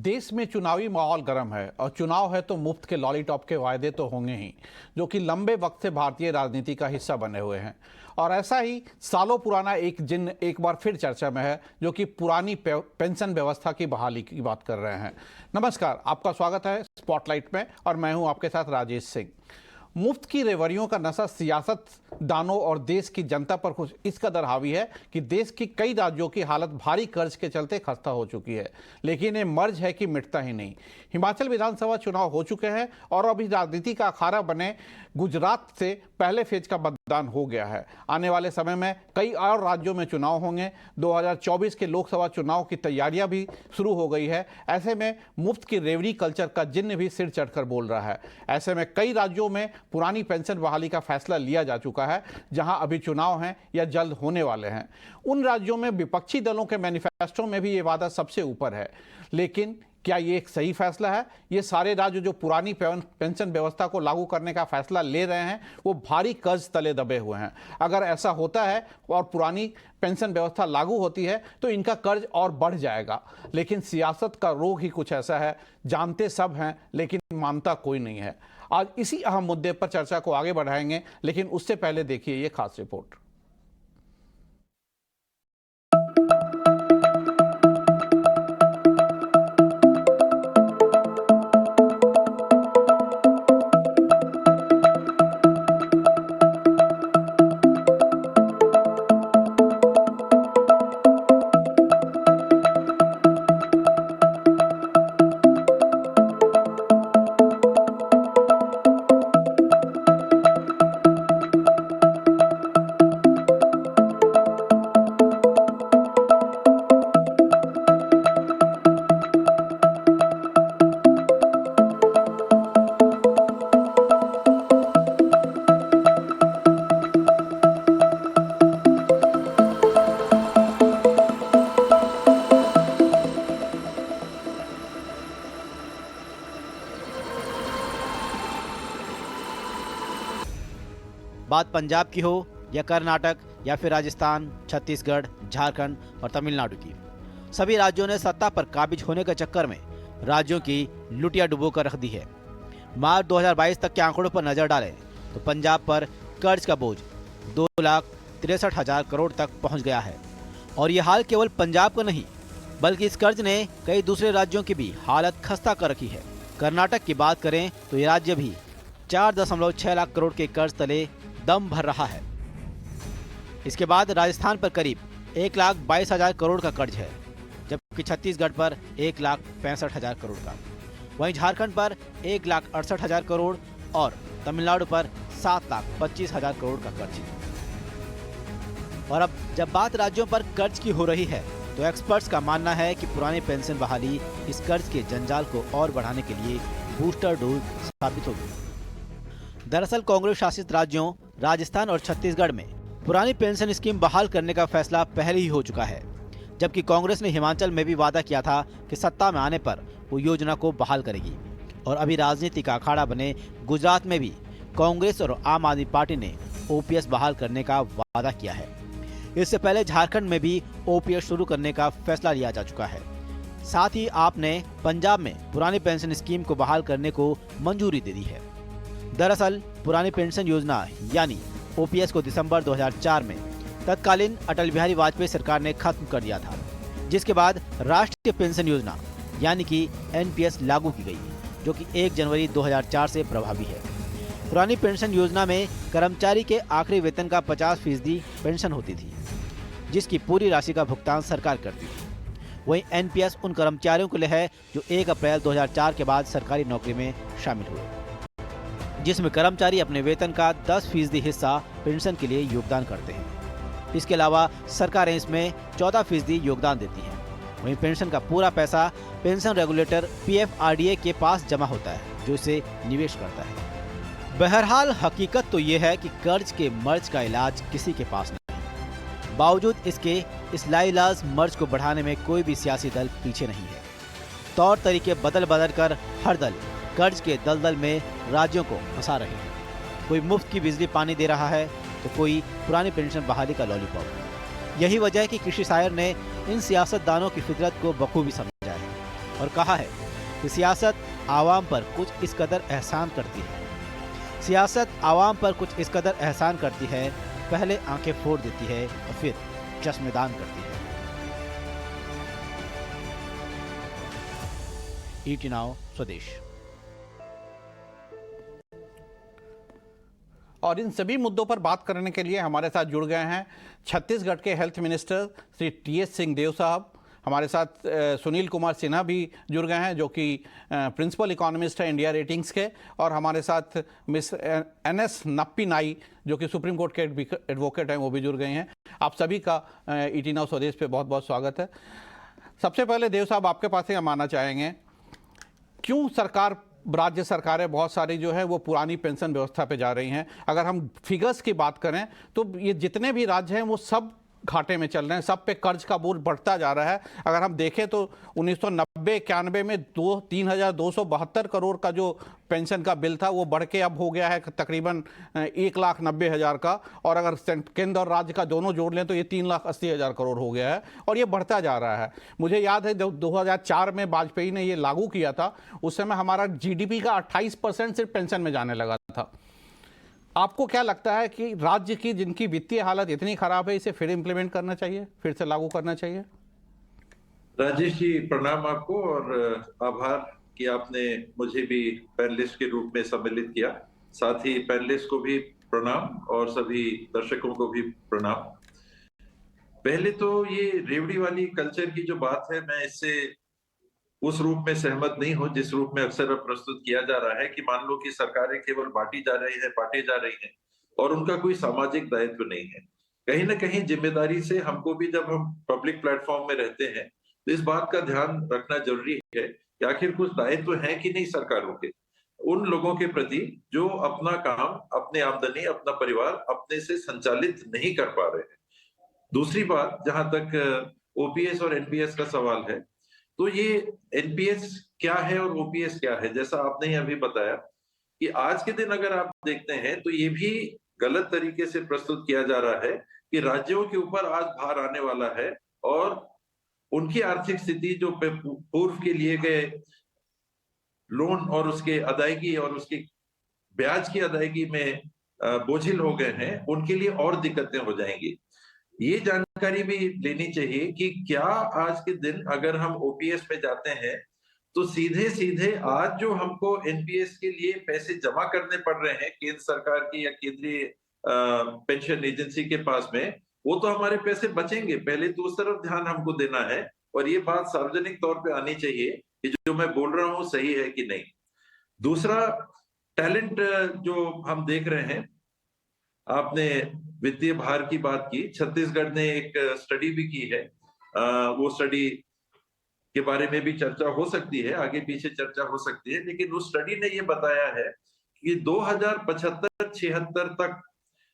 देश में चुनावी माहौल गर्म है और चुनाव है तो मुफ्त के लॉलीपॉप के वायदे तो होंगे ही, जो कि लंबे वक्त से भारतीय राजनीति का हिस्सा बने हुए हैं। और ऐसा ही सालों पुराना एक जिन्न एक बार फिर चर्चा में है, जो कि पुरानी पेंशन व्यवस्था की बहाली की बात कर रहे हैं। नमस्कार, आपका स्वागत है स्पॉटलाइट में और मैं हूं आपके साथ राजेश सिंह। मुफ्त की रेवड़ियों का नशा सियासत दानों और देश की जनता पर कुछ इस कदर हावी है कि देश की कई राज्यों की हालत भारी कर्ज के चलते खस्ता हो चुकी है, लेकिन ये मर्ज है कि मिटता ही नहीं। हिमाचल विधानसभा चुनाव हो चुके हैं और अभी राजनीति का अखाड़ा बने गुजरात से पहले फेज का मतदान हो गया है। आने वाले समय में कई और राज्यों में चुनाव होंगे। 2024 के लोकसभा चुनाव की तैयारियां भी शुरू हो गई है। ऐसे में मुफ्त की रेवड़ी कल्चर का जिन्न भी सिर चढ़कर बोल रहा है। ऐसे में कई राज्यों में पुरानी पेंशन बहाली का फैसला लिया जा चुका है, जहां अभी चुनाव हैं या जल्द होने वाले हैं। उन राज्यों में विपक्षी दलों के मैनिफेस्टो में भी ये वादा सबसे ऊपर है। लेकिन क्या ये एक सही फैसला है? ये सारे राज्य जो पुरानी पेंशन व्यवस्था को लागू करने का फैसला ले रहे हैं, वो भारी कर्ज तले दबे हुए हैं। अगर ऐसा होता है और पुरानी पेंशन व्यवस्था लागू होती है तो इनका कर्ज और बढ़ जाएगा। लेकिन सियासत का रोग ही कुछ ऐसा है, जानते सब हैं लेकिन मानता कोई नहीं है। आज इसी अहम मुद्दे पर चर्चा को आगे बढ़ाएंगे, लेकिन उससे पहले देखिए ये खास रिपोर्ट। बात पंजाब की हो या कर्नाटक या फिर राजस्थान, छत्तीसगढ़, झारखंड और तमिलनाडु की, सभी राज्यों ने सत्ता पर काबिज होने के चक्कर में राज्यों की लुटिया डुबो कर रख दी है। मार्च 2022 तक के आंकड़ों पर नजर डालें तो पंजाब पर कर्ज का बोझ 2,63,000 करोड़ तक पहुंच गया है। और ये हाल केवल पंजाब का नहीं, बल्कि इस कर्ज ने कई दूसरे राज्यों की भी हालत खस्ता कर रखी है। कर्नाटक की बात करें तो ये राज्य भी 4.6 लाख करोड़ के कर्ज तले दम भर रहा है। इसके बाद राजस्थान पर करीब 1,22,000 करोड़ का कर्ज है, जबकि छत्तीसगढ़ पर 1,65,000 करोड़ का, वहीं झारखंड पर 1,68,000 करोड़ और तमिलनाडु पर 7,25,000 करोड़ का कर्ज है। और अब जब बात राज्यों पर कर्ज की हो रही है तो एक्सपर्ट्स का मानना है कि पुरानी पेंशन बहाली इस कर्ज के जंजाल को और बढ़ाने के लिए बूस्टर डोज साबित होगी। दरअसल कांग्रेस शासित राज्यों राजस्थान और छत्तीसगढ़ में पुरानी पेंशन स्कीम बहाल करने का फैसला पहले ही हो चुका है, जबकि कांग्रेस ने हिमाचल में भी वादा किया था कि सत्ता में आने पर वो योजना को बहाल करेगी। और अभी राजनीति का अखाड़ा बने गुजरात में भी कांग्रेस और आम आदमी पार्टी ने ओपीएस बहाल करने का वादा किया है। इससे पहले झारखंड में भी ओपीएस शुरू करने का फैसला लिया जा चुका है। साथ ही आपने पंजाब में पुरानी पेंशन स्कीम को बहाल करने को मंजूरी दे दी है। दरअसल पुरानी पेंशन योजना यानी ओपीएस को दिसंबर 2004 में तत्कालीन अटल बिहारी वाजपेयी सरकार ने खत्म कर दिया था, जिसके बाद राष्ट्रीय पेंशन योजना यानी कि एनपीएस लागू की गई, जो कि 1 जनवरी 2004 से प्रभावी है। पुरानी पेंशन योजना में कर्मचारी के आखिरी वेतन का 50% पेंशन होती थी, जिसकी पूरी राशि का भुगतान सरकार करती थी। वहीं एनपीएस उन कर्मचारियों के लिए है जो 1 अप्रैल 2004 के बाद सरकारी नौकरी में शामिल हुए, जिसमें कर्मचारी अपने वेतन का 10% हिस्सा पेंशन के लिए योगदान करते हैं। इसके अलावा सरकारें इसमें 14% योगदान देती हैं। वहीं पेंशन का पूरा पैसा पेंशन रेगुलेटर पीएफआरडीए के पास जमा होता है, जो इसे निवेश करता है। बहरहाल हकीकत तो ये है कि कर्ज के मर्ज का इलाज किसी के पास नहीं है। बावजूद इसके इस लाइलाज मर्ज को बढ़ाने में कोई भी सियासी दल पीछे नहीं है। तौर तरीके बदल बदल कर हर दल कर्ज के दलदल में राज्यों को फंसा रहे हैं। कोई मुफ्त की बिजली पानी दे रहा है तो कोई पुरानी पेंशन बहाली का लॉलीपॉप। यही वजह है कि कृषि शायर ने इन सियासतदानों की फितरत को बखूबी समझा है। और कहा है कि सियासत आवाम पर कुछ इस कदर एहसान करती है। सियासत आवाम पर कुछ इस कदर एहसान करती है, पहले आंखें फोड़ देती है और फिर चश्मेदान करती है। ईटी नाउ स्वदेश। और इन सभी मुद्दों पर बात करने के लिए हमारे साथ जुड़ गए हैं छत्तीसगढ़ के health minister Shri T.S.. Singhdeo साहब। हमारे साथ सुनील कुमार सिन्हा भी जुड़ गए हैं जो कि प्रिंसिपल इकोनॉमिस्ट है इंडिया रेटिंग्स के, और हमारे साथ मिस एन.एस. नप्पी नाई जो कि सुप्रीम कोर्ट के एडवोकेट हैं, वो भी जुड़ गए हैं। आप सभी का ईटी नाउ स्वदेश पे बहुत बहुत स्वागत है। सबसे पहले देव साहब आपके पास ही हम आना चाहेंगे, क्यों सरकार, राज्य सरकारें बहुत सारी जो है वो पुरानी पेंशन व्यवस्था पे जा रही हैं? अगर हम फिगर्स की बात करें तो ये जितने भी राज्य हैं वो सब घाटे में चल रहे हैं, सब पे कर्ज का बोझ बढ़ता जा रहा है। अगर हम देखें तो 1990-91 में 3,272 करोड़ का जो पेंशन का बिल था वो बढ़ के अब हो गया है तकरीबन 1,90,000 का, और अगर केंद्र और राज्य का दोनों जोड़ लें तो ये 3,80,000 करोड़ हो गया है, और ये बढ़ता जा रहा है। मुझे याद है जब 2004 में वाजपेयी ने ये लागू किया था, उस समय हमारा जीडीपी का 28% सिर्फ पेंशन में जाने लगा था। आपको क्या लगता है कि राज्य की जिनकी वित्तीय हालत इतनी खराब है, इसे फिर इंप्लीमेंट करना चाहिए, फिर से लागू करना चाहिए? राजेश जी, प्रणाम आपको और आभार कि आपने मुझे भी पैनलिस्ट के रूप में सम्मिलित किया। साथ ही पैनलिस्ट को भी प्रणाम और सभी दर्शकों को भी प्रणाम। पहले तो ये रेवड़ी वाली कल्चर की जो बात है, मैं इससे उस रूप में सहमत नहीं हूं जिस रूप में अक्सर अब प्रस्तुत किया जा रहा है कि मान लो कि सरकारें केवल बांटी जा रही है, बांटे जा रही हैं और उनका कोई सामाजिक दायित्व नहीं है। कहीं ना कहीं जिम्मेदारी से हमको भी, जब हम पब्लिक प्लेटफॉर्म में रहते हैं, तो इस बात का ध्यान रखना जरूरी है कि आखिर कुछ दायित्व है कि नहीं सरकारों के उन लोगों के प्रति जो अपना काम, अपनी आमदनी, अपना परिवार अपने से संचालित नहीं कर पा रहे हैं। दूसरी बात, जहां तक ओपीएस और एनपीएस का सवाल है, तो ये एनपीएस क्या है और ओपीएस क्या है, जैसा आपने ही अभी बताया कि आज के दिन अगर आप देखते हैं तो ये भी गलत तरीके से प्रस्तुत किया जा रहा है कि राज्यों के ऊपर आज भार आने वाला है और उनकी आर्थिक स्थिति जो पूर्व के लिए गए लोन और उसके अदायगी और उसकी ब्याज की अदायगी में बोझिल हो गए हैं, उनके लिए और दिक्कतें हो जाएंगी। ये जानकारी भी लेनी चाहिए कि क्या आज के दिन अगर हम ओपीएस में जाते हैं तो सीधे सीधे आज जो हमको एनपीएस के लिए पैसे जमा करने पड़ रहे हैं केंद्र सरकार की या केंद्रीय पेंशन एजेंसी के पास में, वो तो हमारे पैसे बचेंगे। पहले तो उस तरफ ध्यान हमको देना है और ये बात सार्वजनिक तौर पे आनी चाहिए कि जो मैं बोल रहा हूं सही है कि नहीं। दूसरा, टैलेंट जो हम देख रहे हैं, आपने वित्तीय भार की बात की। छत्तीसगढ़ ने एक स्टडी भी की है, वो स्टडी के बारे में भी चर्चा हो सकती है, आगे पीछे चर्चा हो सकती है, लेकिन उस स्टडी ने ये बताया है कि 2075-76 तक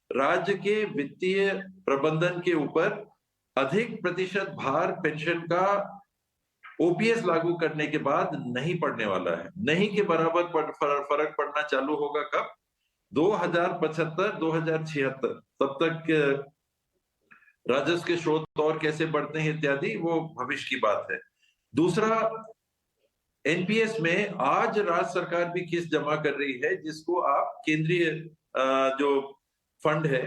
राज्य के वित्तीय प्रबंधन के ऊपर अधिक प्रतिशत भार पेंशन का ओपीएस लागू करने के बाद नहीं पड़ने वाला है। नहीं के बराबर फर्क पड़ना चालू होगा कब? 2075-2076, तब तक राजस्व के स्रोत और कैसे बढ़ते हैं इत्यादि वो भविष्य की बात है। दूसरा, एनपीएस में आज राज्य सरकार भी किस्त जमा कर रही है जिसको आप केंद्रीय जो फंड है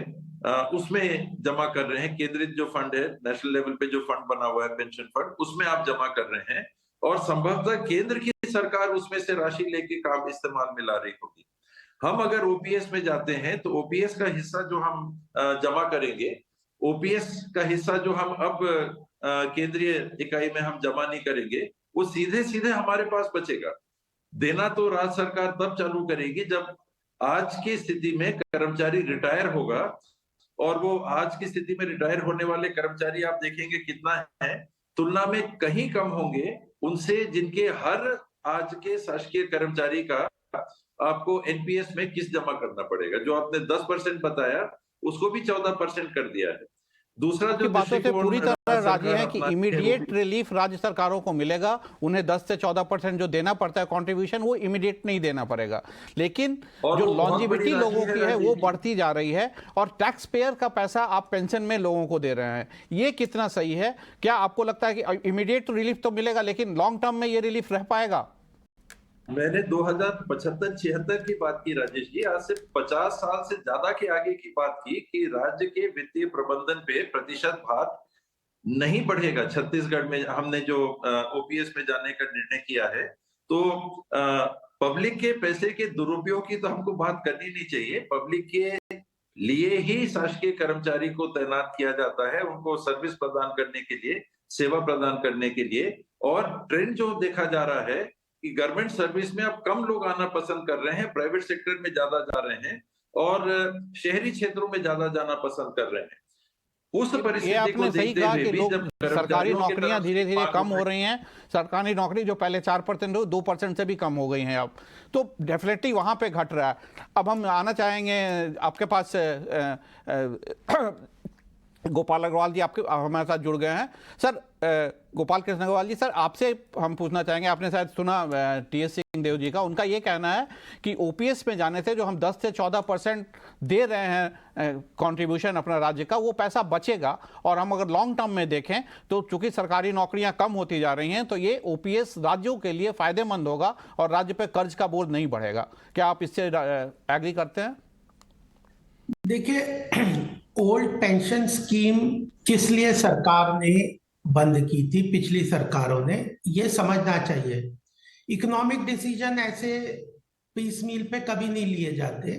उसमें जमा कर रहे हैं। केंद्रित जो फंड है, नेशनल लेवल पे जो फंड बना हुआ है पेंशन फंड, उसमें आप जमा कर रहे हैं और संभवतः केंद्र की सरकार उसमें से राशि लेके काम इस्तेमाल में ला रही होगी। हम अगर ओपीएस में जाते हैं तो ओपीएस का हिस्सा जो हम जमा करेंगे, ओपीएस का हिस्सा जो हम अब केंद्रीय इकाई में हम जमा नहीं करेंगे, वो सीधे सीधे हमारे पास बचेगा। देना तो राज्य सरकार तब चालू करेगी जब आज की स्थिति में कर्मचारी रिटायर होगा, और वो आज की स्थिति में रिटायर होने वाले कर्मचारी आप देखेंगे कितना है, तुलना में कहीं कम होंगे उनसे जिनके हर आज के शासकीय कर्मचारी का आपको एनपीएस में किस्त जमा करना पड़ेगा। जो आपने 10% बताया उसको भी 14% कर दिया है। दूसरा की जो बातों से पूरी दृष्टिकोण तरह राज्य राजी सरकार हैं कि अपनाती है, वो इमीडिएट रिलीफ राज्य सरकारों को मिलेगा, उन्हें 10 से 14% जो देना पड़ता है कंट्रीब्यूशन, वो इमीडिएट नहीं देना पड़ेगा। लेकिन और जो वो बहुत बड़ी लॉन्जिविटी राशि लोगों है की है राजेश वो जी। बढ़ती जा रही है, और टैक्स पेयर का पैसा आप पेंशन में लोगों को दे रहे हैं। ये कितना सही है? क्या आपको लगता है कि इमीडिएट रिलीफ तो मिलेगा, लेकिन लॉन्ग टर्म में ये रिलीफ रह पाएगा? मैंने 2075-76 की बात की राजेश जी, आज से 50 साल से ज्यादा के आगे की बात की कि राज्य के वित्तीय प्रबंधन पे प्रतिशत भार नहीं बढ़ेगा। छत्तीसगढ़ में हमने जो ओपीएस में जाने का निर्णय किया है, तो पब्लिक के पैसे के दुरुपयोग की तो हमको बात करनी नहीं चाहिए। पब्लिक के लिए ही शासकीय कर्मचारी को तैनात किया जाता है, उनको सर्विस प्रदान करने के लिए, सेवा प्रदान करने के लिए। और ट्रेंड जो देखा जा रहा है कि गवर्नमेंट सर्विस में अब कम लोग आना पसंद कर रहे हैं, प्राइवेट सेक्टर में ज्यादा जा रहे हैं और शहरी क्षेत्रों में ज्यादा जाना पसंद कर रहे हैं। उस ये परिस्थिति को आपने सही देखते कहा हुए कि भी लोग जब सरकारी कर्मचारियों की नौकरियां तरफ धीरे से धीरे मांग कम उठ हो रही रही हैं। सरकारी नौकरी जो पहले 4% 2% से भी कम हो गई हैं अब, तो डेफिनेटली वहां पे घट रहा है। अब हम आना चाहेंगे आपके पास, गोपाल अग्रवाल जी आपके हमारे साथ जुड़ गए हैं। सर, गोपाल कृष्ण अग्रवाल जी, सर आपसे हम पूछना चाहेंगे, आपने शायद सुना टीएस सिंहदेव जी का, उनका ये कहना है कि ओपीएस में जाने से जो हम 10 से 14% दे रहे हैं कंट्रीब्यूशन अपना राज्य का, वो पैसा बचेगा, और हम अगर लॉन्ग टर्म में देखें तो चूंकि सरकारी नौकरियां कम होती जा रही हैं, तो ये ओपीएस राज्यों के लिए फायदेमंद होगा और राज्य पे कर्ज का बोझ नहीं बढ़ेगा। क्या आप इससे एग्री करते हैं? देखिए, ओल्ड पेंशन स्कीम किस लिए सरकार ने बंद की थी, पिछली सरकारों ने, ये समझना चाहिए। इकोनॉमिक डिसीजन ऐसे पीस मील पे कभी नहीं लिए जाते।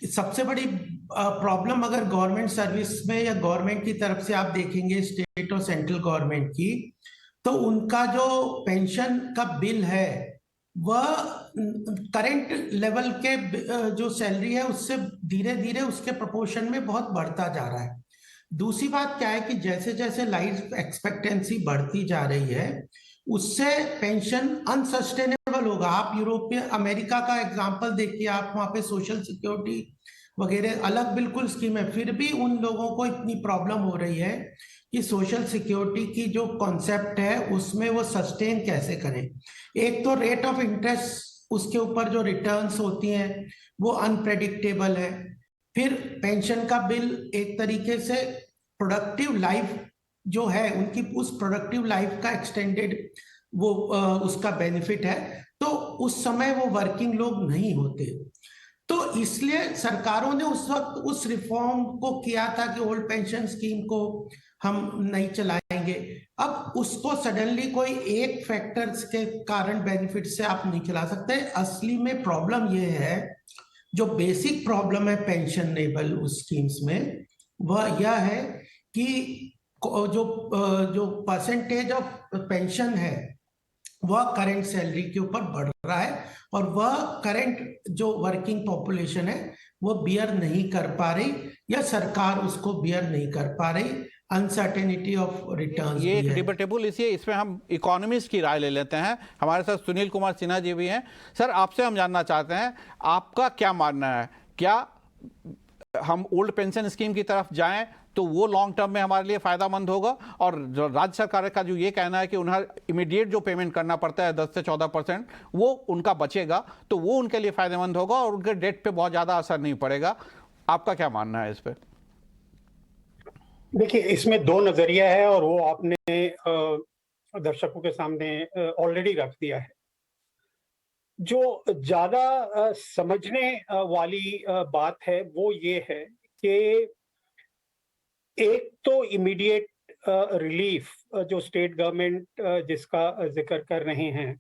सबसे बड़ी प्रॉब्लम अगर गवर्नमेंट सर्विस में या गवर्नमेंट की तरफ से आप देखेंगे, स्टेट और सेंट्रल गवर्नमेंट की, तो उनका जो पेंशन का बिल है वह करंट लेवल के जो सैलरी है उससे धीरे धीरे उसके प्रोपोर्शन में बहुत बढ़ता जा रहा है। दूसरी बात क्या है कि जैसे जैसे लाइफ एक्सपेक्टेंसी बढ़ती जा रही है, उससे पेंशन अनसस्टेनेबल होगा। आप यूरोप में अमेरिका का एग्जांपल देखिए, आप वहां पे सोशल सिक्योरिटी वगैरह अलग बिल्कुल स्कीम है, फिर भी उन लोगों को इतनी प्रॉब्लम हो रही है कि सोशल सिक्योरिटी की जो कॉन्सेप्ट है उसमें वो सस्टेन कैसे करें। एक तो रेट ऑफ इंटरेस्ट, उसके ऊपर जो रिटर्न्स होती हैं वो अनप्रेडिक्टेबल है। फिर पेंशन का बिल एक तरीके से प्रोडक्टिव लाइफ जो है उनकी, उस प्रोडक्टिव लाइफ का एक्सटेंडेड वो उसका बेनिफिट है, तो उस समय वो वर्किंग लोग नहीं होते। तो इसलिए सरकारों ने उस वक्त उस रिफॉर्म को किया था कि ओल्ड पेंशन स्कीम को हम नहीं चलाएंगे। अब उसको सडनली कोई एक फैक्टर्स के कारण बेनिफिट से आप नहीं चला सकते। असली में प्रॉब्लम ये है, जो बेसिक प्रॉब्लम है पेंशनेबल उस स्कीम्स में, वह यह है कि जो परसेंटेज ऑफ पेंशन है वह करंट सैलरी के ऊपर बढ़ रहा है, और वह करंट जो वर्किंग पॉपुलेशन है वो बियर नहीं कर पा रही, या सरकार उसको बियर नहीं कर पा रही। अनसर्टेनिटी ऑफ रिटर्न्स ये भी एक है। डिबेटेबल, इसलिए इसमें हम इकोनॉमिस्ट की राय ले लेते हैं। हमारे साथ सुनील कुमार सिन्हा जी भी हैं। सर, आपसे हम जानना चाहते हैं, आपका क्या मानना है, क्या हम ओल्ड पेंशन स्कीम की तरफ जाएं तो वो लॉन्ग टर्म में हमारे लिए फायदामंद होगा, और जो राज्य सरकार का जो ये कहना है कि उन्हें इमीडिएट जो पेमेंट करना पड़ता है 10 से 14%, वो उनका बचेगा, तो वो उनके लिए फायदेमंद होगा और उनके डेट पे बहुत ज्यादा असर नहीं पड़ेगा। आपका क्या मानना है इस पर? देखिए, इसमें दो नजरिया है और वो आपने दर्शकों के सामने ऑलरेडी रख दिया है। जो ज्यादा समझने वाली बात है वो ये है कि एक तो इमीडिएट रिलीफ जो स्टेट गवर्नमेंट जिसका जिक्र कर रहे हैं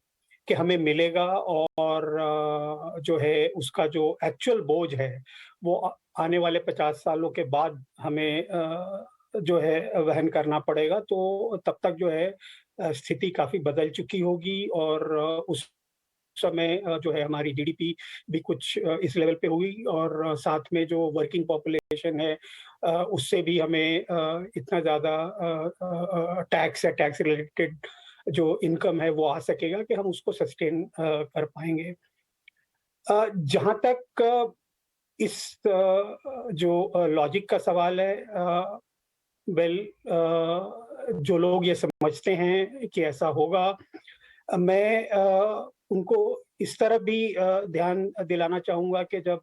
कि हमें मिलेगा, और जो है उसका जो एक्चुअल बोझ है वो आने वाले 50 सालों के बाद हमें जो है वहन करना पड़ेगा। तो तब तक जो है स्थिति काफी बदल चुकी होगी, और उस समय जो है हमारी जीडीपी भी कुछ इस लेवल पे हुई, और साथ में जो वर्किंग पॉपुलेशन है उससे भी हमें इतना ज्यादा टैक्स है, टैक्स रिलेटेड जो इनकम है वो आ सकेगा कि हम उसको सस्टेन कर पाएंगे। जहां तक इस जो लॉजिक का सवाल है, वेल, जो लोग ये समझते हैं कि ऐसा होगा, मैं उनको इस तरफ भी ध्यान दिलाना चाहूँगा कि जब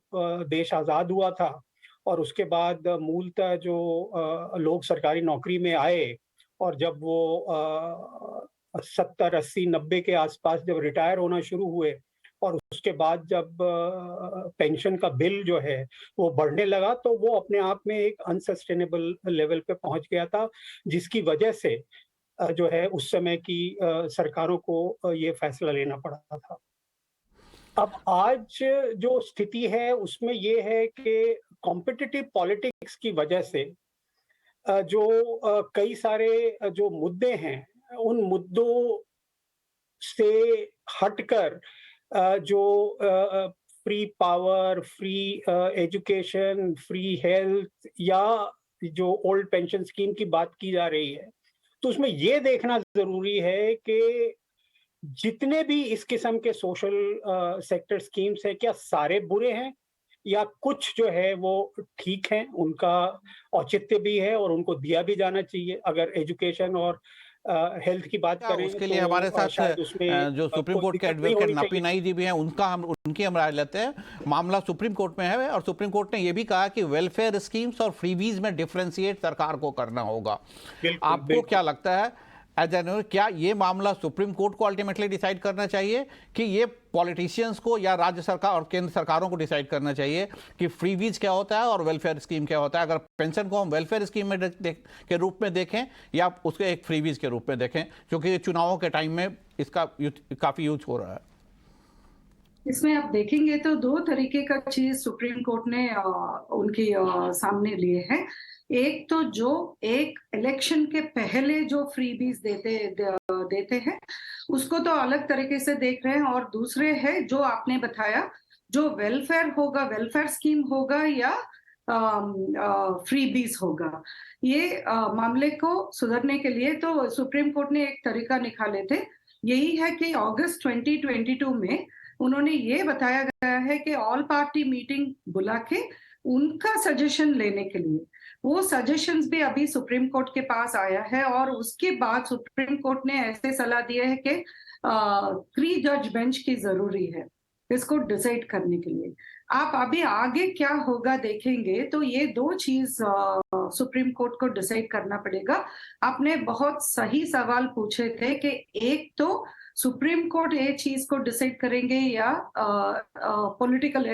देश आज़ाद हुआ था और उसके बाद मूलतः जो लोग सरकारी नौकरी में आए और जब वो 70, 80, 90 के आसपास जब रिटायर होना शुरू हुए और उसके बाद जब पेंशन का बिल जो है वो बढ़ने लगा, तो वो अपने आप में एक अनसस्टेनेबल लेवल पे पहुंच गया था, जिसकी वजह से जो है उस समय की सरकारों को ये फैसला लेना पड़ा था। अब आज जो स्थिति है उसमें ये है कि कॉम्पिटिटिव पॉलिटिक्स की वजह से जो कई सारे जो मुद्दे हैं, उन मुद्दों से हटकर जो free power, free education, free health या जो ओल्ड पेंशन स्कीम की बात की जा रही है, तो उसमें ये देखना जरूरी है कि जितने भी इस किस्म के सोशल सेक्टर स्कीम्स हैं, क्या सारे बुरे हैं या कुछ जो है वो ठीक हैं, उनका औचित्य भी है और उनको दिया भी जाना चाहिए। अगर एजुकेशन और हेल्थ की बात करें उसके लिए तो हमारे साथ शायद उसमें जो सुप्रीम कोई कोर्ट के दिक्कत नहीं एडवोकेट होनी चाहिए। नापी जी भी हैं, उनकी हम राय लेते हैं। मामला सुप्रीम कोर्ट में है और सुप्रीम कोर्ट ने यह भी कहा कि वेलफेयर स्कीम्स और फ्रीबीज में डिफरेंशिएट सरकार को करना होगा। आपको क्या लगता है एज एन, क्या ये मामला सुप्रीम कोर्ट को अल्टीमेटली डिसाइड करना चाहिए कि ये पॉलिटिशियंस को या राज्य सरकार और केंद्र सरकारों को डिसाइड करना चाहिए कि फ्रीबीज क्या होता है और वेलफेयर स्कीम क्या होता है? अगर पेंशन को हम वेलफेयर स्कीम में के रूप में देखें या उसके एक फ्रीबीज के रूप में देखें, क्योंकि चुनावों के टाइम में इसका काफी यूज हो रहा है। इसमें आप देखेंगे तो दो तरीके का चीज सुप्रीम कोर्ट ने उनके सामने लिए है। एक तो जो एक इलेक्शन के पहले जो फ्रीबीज देते हैं उसको तो अलग तरीके से देख रहे हैं, और दूसरे है जो आपने बताया जो वेलफेयर होगा, वेलफेयर स्कीम होगा या फ्रीबीज होगा। ये मामले को सुधरने के लिए तो सुप्रीम कोर्ट ने एक तरीका निकाले थे, यही है कि अगस्त 2022 में उन्होंने ये बताया गया है कि ऑल पार्टी मीटिंग बुला के उनका सजेशन लेने के लिए, वो सजेशंस भी अभी सुप्रीम कोर्ट के पास आया है और उसके बाद सुप्रीम कोर्ट ने ऐसे सलाह दी है कि 3 जज बेंच की जरूरी है इसको डिसाइड करने के लिए। आप अभी आगे क्या होगा देखेंगे तो ये दो चीज सुप्रीम कोर्ट को डिसाइड करना पड़ेगा। आपने बहुत सही सवाल पूछे थे कि एक तो सुप्रीम कोर्ट ये चीज को डिसाइड करेंगे या पॉलिटिकल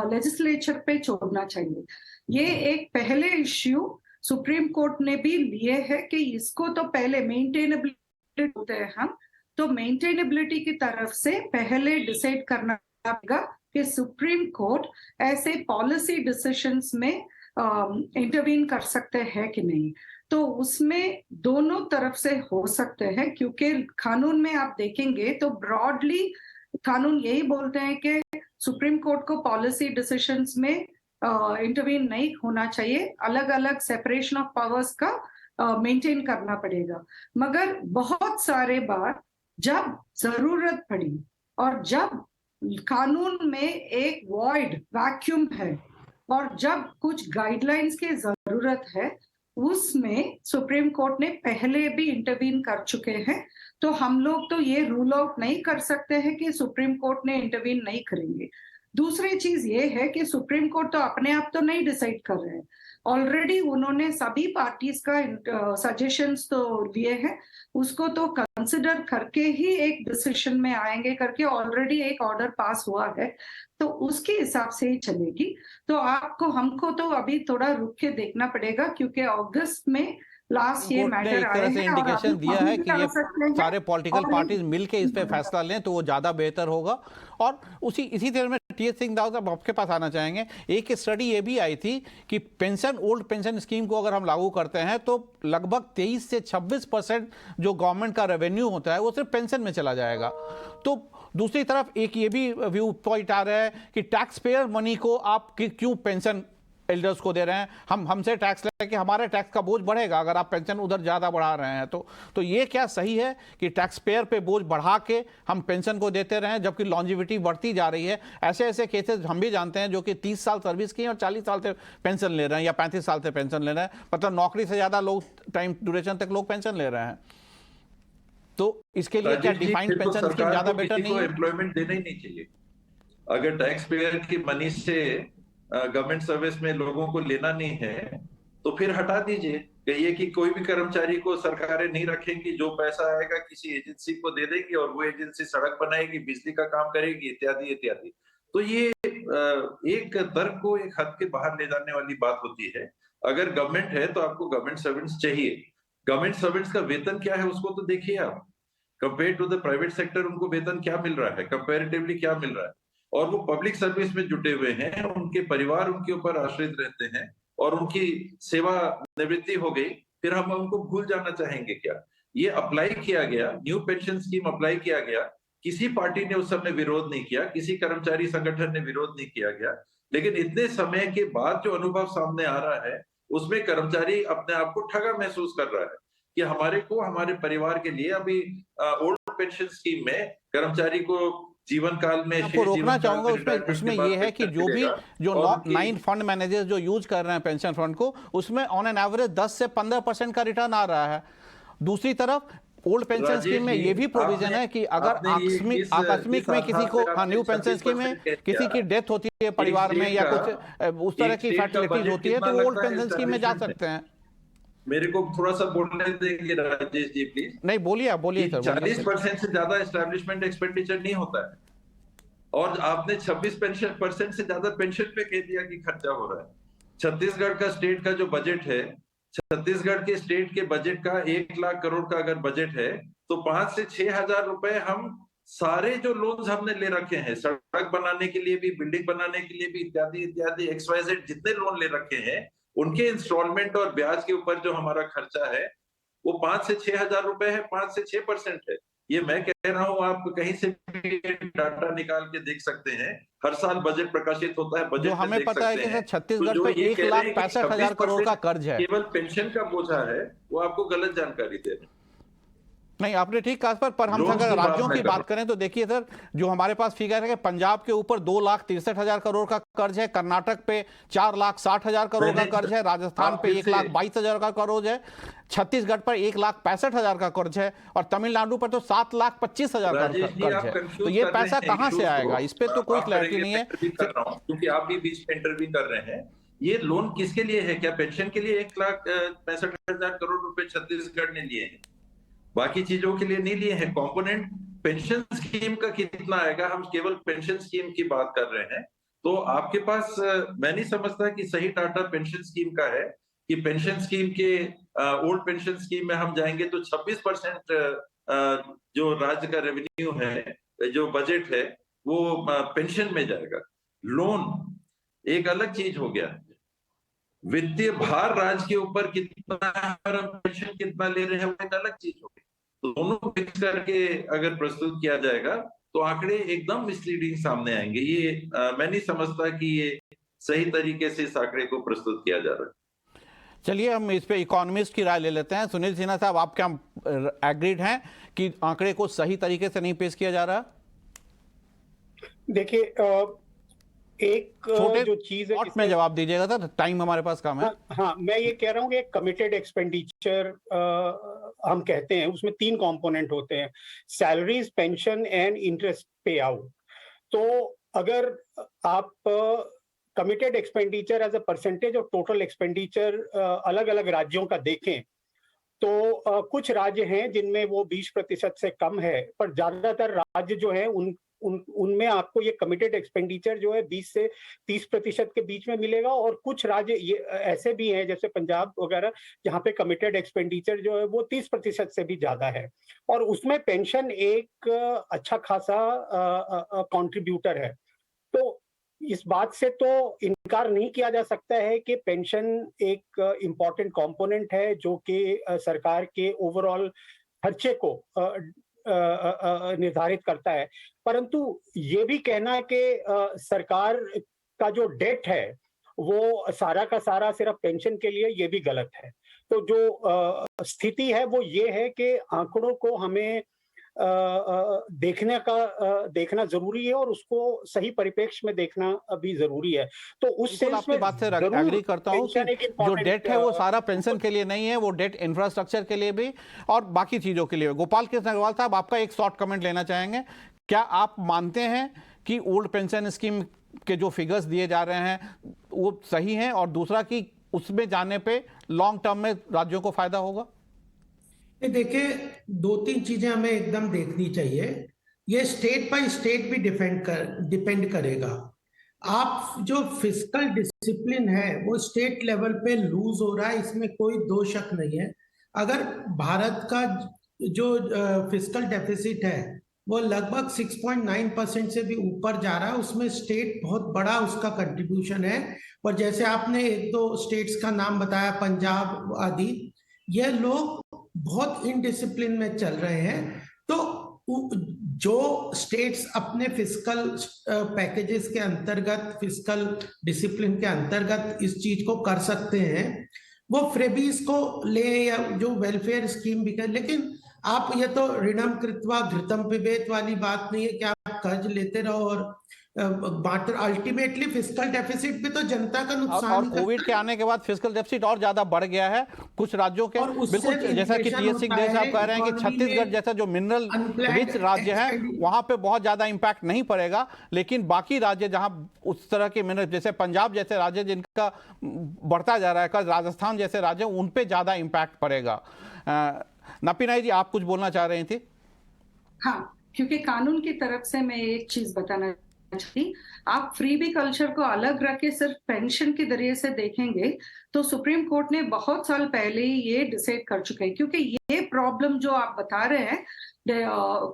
लेजिस्लेचर पे छोड़ना चाहिए। ये एक पहले इश्यू सुप्रीम कोर्ट ने भी लिए है कि इसको तो पहले मेंटेनेबिलिटी होते हैं हम, तो मेंटेनेबिलिटी की तरफ से पहले डिसाइड करना पड़ेगा कि सुप्रीम कोर्ट ऐसे पॉलिसी डिसीजंस में इंटरवीन कर सकते हैं कि नहीं। तो उसमें दोनों तरफ से हो सकते हैं, क्योंकि कानून में आप देखेंगे तो ब्रॉडली कानून यही बोलते हैं कि सुप्रीम कोर्ट को पॉलिसी डिसीजंस में इंटरवीन नहीं होना चाहिए, अलग अलग सेपरेशन ऑफ पावर्स का मेंटेन करना पड़ेगा। मगर बहुत सारे बार जब जरूरत पड़ी और जब कानून में एक वॉइड वैक्यूम है और जब कुछ गाइडलाइंस की जरूरत है, उसमें सुप्रीम कोर्ट ने पहले भी इंटरवीन कर चुके हैं। तो हम लोग तो ये रूल आउट नहीं कर सकते हैं कि सुप्रीम कोर्ट ने इंटरवीन नहीं करेंगे। दूसरी चीज ये है कि सुप्रीम कोर्ट तो अपने आप तो नहीं डिसाइड कर रहे हैं, ऑलरेडी उन्होंने सभी पार्टीज का सजेशंस तो लिए हैं, उसको तो कंसिडर करके ही एक डिसीजन में आएंगे करके ऑलरेडी एक ऑर्डर पास हुआ है, तो उसके हिसाब से ही चलेगी। तो हमको तो अभी थोड़ा रुक के देखना पड़ेगा, क्योंकि अगस्त में लास्ट ये कोर्ट ने मैटर एक आए तरह से हैं इंडिकेशन दिया है कि ये सारे पॉलिटिकल और पार्टीज मिलके इस पे फैसला लें तो वो ज्यादा बेहतर होगा। और इसी तरह में टी.एस. सिंह दाऊ साहब आपके पास आना चाहेंगे। एक स्टडी ये भी आई थी कि ओल्ड पेंशन स्कीम को अगर हम लागू करते हैं तो लगभग 23 से 26% जो गवर्नमेंट का रेवेन्यू होता है वो सिर्फ पेंशन में चला जाएगा। तो दूसरी तरफ एक ये भी व्यू पॉइंट आ रहा है कि टैक्स पेयर मनी को आप क्यों पेंशन एल्डर्स को दे रहे हैं, हम हमसे टैक्स लेके हमारे टैक्स का बोझ बढ़ेगा अगर आप पेंशन उधर ज़्यादा बढ़ा रहे हैं तो ये क्या सही है कि टैक्स पेयर पे बोझ बढ़ा के हम पेंशन को देते रहें जबकि लॉन्जिविटी बढ़ती जा रही है? ऐसे ऐसे केसेस हम भी जानते हैं जो कि 30 साल सर्विस की और 40 साल से पेंशन ले रहे हैं या 35 साल से पेंशन ले रहे हैं, मतलब नौकरी से ज़्यादा लोग टाइम ड्यूरेशन तक लोग पेंशन ले रहे हैं। तो इसके लिए क्या डिफाइंड पेंशन स्कीम ज़्यादा बेटर नहीं है? एम्प्लॉयमेंट देना ही नहीं चाहिए। अगर टैक्स पेयर की मनी से गवर्नमेंट सर्विस में लोगों को लेना नहीं है तो फिर हटा दीजिए। कहिए कि कोई भी कर्मचारी को सरकारें नहीं रखेंगी, जो पैसा आएगा किसी एजेंसी को दे देगी और वो एजेंसी सड़क बनाएगी, बिजली का काम करेगी, इत्यादि इत्यादि। तो ये एक तर्क को एक हद के बाहर ले जाने वाली बात होती है। अगर गवर्नमेंट है तो आपको गवर्नमेंट सर्वेंट्स चाहिए। गवर्नमेंट सर्वेंट्स का वेतन क्या है उसको तो देखिए आप, compare to the private sector उनको वेतन क्या मिल रहा है, कंपैरेटिवली क्या मिल रहा है, और वो पब्लिक सर्विस में जुटे हुए हैं, उनके परिवार उनके ऊपर आश्रित रहते हैं और उनकी सेवा निवृत्ति हो गई, फिर हम उनको भूल जाना चाहेंगे क्या? ये अप्लाई किया गया, न्यू पेंशन स्कीम अप्लाई किया गया, किसी पार्टी ने उस समय विरोध नहीं किया, किसी कर्मचारी संगठन ने विरोध नहीं किया गया, लेकिन इतने समय के बाद जो अनुभव सामने आ रहा है उसमें कर्मचारी अपने आप को ठगा महसूस कर रहा है कि हमारे को हमारे परिवार के लिए अभी ओल्ड पेंशन स्कीम में कर्मचारी को जीवन काल में आपको रोकना चाहूंगा उसमें ये है कि जो भी जो 9 फंड मैनेजर्स जो यूज कर रहे हैं पेंशन फंड को, उसमें ऑन एन एवरेज 10 से 15% का रिटर्न आ रहा है। दूसरी तरफ ओल्ड पेंशन स्कीम में ये भी प्रोविजन है कि अगर आकस्मिक में किसी को न्यू पेंशन स्कीम में किसी की डेथ होती है परिवार में या कुछ उस तरह की फैसिलिटीज होती है तो ओल्ड पेंशन स्कीम में जा सकते हैं। मेरे को थोड़ा सा बोलने देंगे राजेश जी प्लीज। नहीं बोलिए, आप बोलिए सर। 40% से ज्यादा एस्टैब्लिशमेंट एक्सपेंडिचर नहीं होता है और आपने 26% से ज्यादा पेंशन पे कह दिया कि खर्चा हो रहा है। छत्तीसगढ़ का स्टेट का जो बजट है, छत्तीसगढ़ के स्टेट के बजट का 1 लाख करोड़ का अगर बजट है तो 5 से 6 हजार रुपए हम सारे जो लोन्स हमने ले रखे हैं, सड़क बनाने के लिए भी, बिल्डिंग बनाने के लिए भी, इत्यादि इत्यादि XYZ जितने लोन ले रखे हैं उनके इंस्टॉलमेंट और ब्याज के ऊपर जो हमारा खर्चा है वो 5 से 6 हजार रुपए है, 5 से 6% है। ये मैं कह रहा हूँ, आप कहीं से भी डाटा निकाल के देख सकते हैं। हर साल बजट प्रकाशित होता है, बजट जो हमें पता है कि सर छत्तीसगढ़ पे 1,65,000 करोड़ का कर्ज है, केवल पेंशन का बोझा है, वो आपको गलत जानकारी दे रहे हैं। नहीं, आपने ठीक कहा पर हम अगर राज्यों की बात करें तो देखिए सर, जो हमारे पास फिगर है कि पंजाब के ऊपर 2,63,000 करोड़ का कर्ज है, कर्नाटक पे 4,60,000 करोड़ का कर्ज है, राजस्थान पे 1,22,000 का कर्ज है, छत्तीसगढ़ पर 1,65,000 का कर्ज है और तमिलनाडु पर तो 7,25,000 का कर्ज है। तो ये पैसा कहां से आएगा, इस पे तो कोई क्लैरिटी नहीं है। क्योंकि आप भी बीच में इंटरव्यू कर रहे हैं, ये लोन किसके लिए है? क्या पेंशन के लिए 1,65,000 करोड़ रुपए छत्तीसगढ़ ने लिए हैं? बाकी चीजों के लिए नहीं लिए हैं। कंपोनेंट पेंशन स्कीम का कितना आएगा, हम केवल पेंशन स्कीम की बात कर रहे हैं। तो आपके पास मैं नहीं समझता कि सही डाटा पेंशन स्कीम का है कि पेंशन स्कीम के ओल्ड पेंशन स्कीम में हम जाएंगे तो 26% जो राज्य का रेवेन्यू है, जो बजट है, वो पेंशन में जाएगा। लोन एक अलग चीज हो गया, वित्तीय भार राज्य के ऊपर कितना है, पेंशन कितना ले रहे हैं, वो एक अलग चीज हो गई। तो दोनों मिक्स करके अगर प्रस्तुत किया जाएगा तो आंकड़े एकदम मिसलीडिंग सामने आएंगे। ये मैं नहीं समझता कि ये सही तरीके से इस आंकड़े को प्रस्तुत किया जा रहा है। चलिए हम इस पे इकोनॉमिस्ट की राय ले लेते हैं। सुनील सिन्हा साहब, आप क्या एग्रीड हैं कि आंकड़े को सही तरीके से नहीं पेश किया जा रहा? देखिए, एक जो चीज है में जवाब दीजिएगा सर, टाइम हमारे पास कम है। हाँ, मैं ये कह रहा हूँ कि कमिटेड एक्सपेंडिचर हम कहते हैं, उसमें 3 कंपोनेंट होते हैं, salaries, pension and interest pay out. तो अगर आप committed expenditure as a percentage of total expenditure अलग अलग राज्यों का देखें तो कुछ राज्य हैं जिनमें वो 20% से कम है, पर ज्यादातर राज्य जो है उनमें आपको ये कमिटेड एक्सपेंडिचर जो है 20 से 30% के बीच में मिलेगा। और कुछ राज्य ये ऐसे भी हैं जैसे पंजाब वगैरह, जहाँ पे कमिटेड एक्सपेंडिचर जो है वो 30% से भी ज्यादा है, और उसमें पेंशन एक अच्छा खासा कंट्रीब्यूटर है। तो इस बात से तो इनकार नहीं किया जा सकता है कि पेंशन एक इम्पॉर्टेंट कंपोनेंट है जो कि सरकार के ओवरऑल खर्चे को निर्धारित करता है। परंतु ये भी कहना है कि सरकार का जो डेट है वो सारा का सारा सिर्फ पेंशन के लिए, ये भी गलत है। तो जो स्थिति है वो ये है कि आंकड़ों को हमें देखना जरूरी है और उसको सही परिप्रेक्ष्य में देखना भी जरूरी है। तो उस बिल्कुल सेंस आपकी में बात से जरूर एग्री करता हूं कि पेंशन एक जो important, डेट है वो सारा पेंशन के लिए नहीं है, वो डेट इंफ्रास्ट्रक्चर के लिए भी और बाकी चीजों के लिए। गोपाल कृष्ण अग्रवाल साहब, आपका एक शॉर्ट कमेंट लेना चाहेंगे। क्या आप मानते हैं कि ओल्ड पेंशन स्कीम के जो फिगर्स दिए जा रहे हैं वो सही हैं, और दूसरा कि उसमें जाने पे लॉन्ग टर्म में राज्यों को फायदा होगा? ये देखिए, दो तीन चीजें हमें एकदम देखनी चाहिए। ये स्टेट बाय स्टेट भी डिपेंड करेगा। आप जो फिस्कल डिसिप्लिन है वो स्टेट लेवल पे लूज हो रहा है, इसमें कोई दो शक नहीं है। अगर भारत का जो फिस्कल डेफिसिट है वो लगभग 6.9% से भी ऊपर जा रहा है, उसमें स्टेट बहुत बड़ा उसका कंट्रीब्यूशन है। और जैसे आपने एक दो स्टेट्स का नाम बताया, पंजाब आदि, ये लोग बहुत इनडिसिप्लिन में चल रहे हैं। तो जो स्टेट्स अपने फिस्कल पैकेजेस के अंतर्गत, फिस्कल डिसिप्लिन के अंतर्गत इस चीज को कर सकते हैं, वो फ्रेबीज को ले या जो वेलफेयर स्कीम भी कर। लेकिन आप ये तो ऋणम कृत्वा घृतम पिबेत वाली बात नहीं है कि आप कर्ज लेते रहो और बांट। अल्टीमेटली फिस्कल डेफिसिट भी तो जनता का नुकसान और ही कोविड के आने के बाद फिस्कल डेफिसिट और ज्यादा बढ़ गया है कुछ राज्यों के। और उससे बिल्कुल, जैसा कि inflation टीएस सिंह होता साहब है, कह रहे हैं कि economy छत्तीसगढ़ में जैसा जो मिनरल unplanned रिच राज्य है expenditure। वहां पे बहुत ज्यादा इंपैक्ट नहीं पड़ेगा, लेकिन बाकी राज्य जहां उस तरह के मिनरल, जैसे पंजाब जैसे राज्य जिनका बढ़ता जा रहा है, राजस्थान जैसे राज्य, उन पे ज्यादा इंपैक्ट पड़ेगा। नपीनाई जी, आप कुछ बोलना चाह रही थी? हाँ, क्योंकि कानून की तरफ से मैं एक चीज बताना चाहती, आप फ्रीबी कल्चर को अलग रख के सिर्फ पेंशन के जरिए से देखेंगे तो सुप्रीम कोर्ट ने बहुत साल पहले ही ये डिसाइड कर चुके हैं। क्योंकि ये प्रॉब्लम जो आप बता रहे हैं,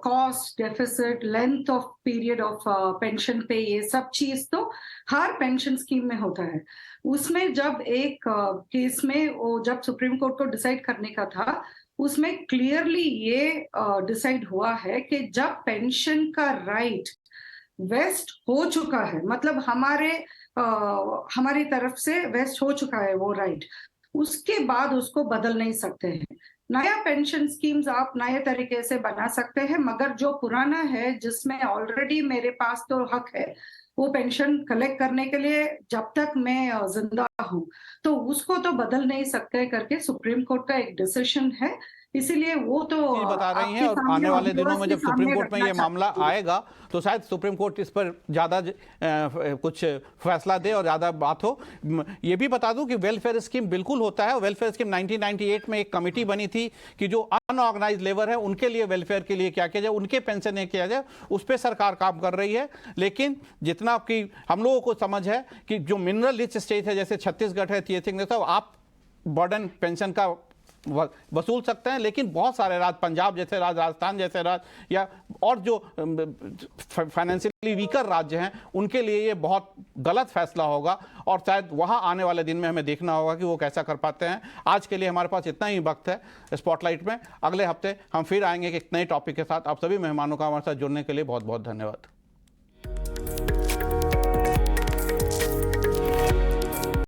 cost, deficit, length of period of pension पे, ये सब चीज तो हर पेंशन स्कीम में होता है। उसमें जब एक केस में वो जब सुप्रीम कोर्ट को डिसाइड करने का था, उसमें क्लियरली ये डिसाइड हुआ है कि जब पेंशन का राइट वेस्ट हो चुका है, मतलब हमारी तरफ से वेस्ट हो चुका है वो राइट, उसके बाद उसको बदल नहीं सकते हैं। नया पेंशन स्कीम्स आप नए तरीके से बना सकते हैं, मगर जो पुराना है जिसमें ऑलरेडी मेरे पास तो हक है वो पेंशन कलेक्ट करने के लिए जब तक मैं जिंदा हूं, तो उसको तो बदल नहीं सकते करके सुप्रीम कोर्ट का एक डिसीजन है। इसीलिए वो तो चीज बता रही हैं, और आने वाले दिनों में जब सुप्रीम कोर्ट में ये मामला आएगा तो शायद सुप्रीम कोर्ट इस पर ज्यादा कुछ फैसला दे और ज्यादा बात हो। ये भी बता दूं कि वेलफेयर स्कीम बिल्कुल होता है। वेलफेयर स्कीम 1998 में एक कमेटी बनी थी कि जो अनऑर्गेनाइज लेबर है उनके लिए वेलफेयर के लिए क्या किया जाए, उनके पेंशन नहीं किया जाए, उस पर सरकार काम कर रही है। लेकिन जितना कि हम लोगों को समझ है कि जो मिनरल रिच स्टेट है जैसे छत्तीसगढ़ है, आप बर्डन पेंशन का वसूल सकते हैं, लेकिन बहुत सारे राज्य, पंजाब जैसे राज्य, राजस्थान जैसे राज्य, या और जो फाइनेंशियली वीकर राज्य हैं, उनके लिए ये बहुत गलत फैसला होगा और शायद वहां आने वाले दिन में हमें देखना होगा कि वो कैसा कर पाते हैं। आज के लिए हमारे पास इतना ही वक्त है स्पॉटलाइट में। अगले हफ्ते हम फिर आएंगे एक नए टॉपिक के साथ। आप सभी मेहमानों का हमारे साथ जुड़ने के लिए बहुत बहुत धन्यवाद।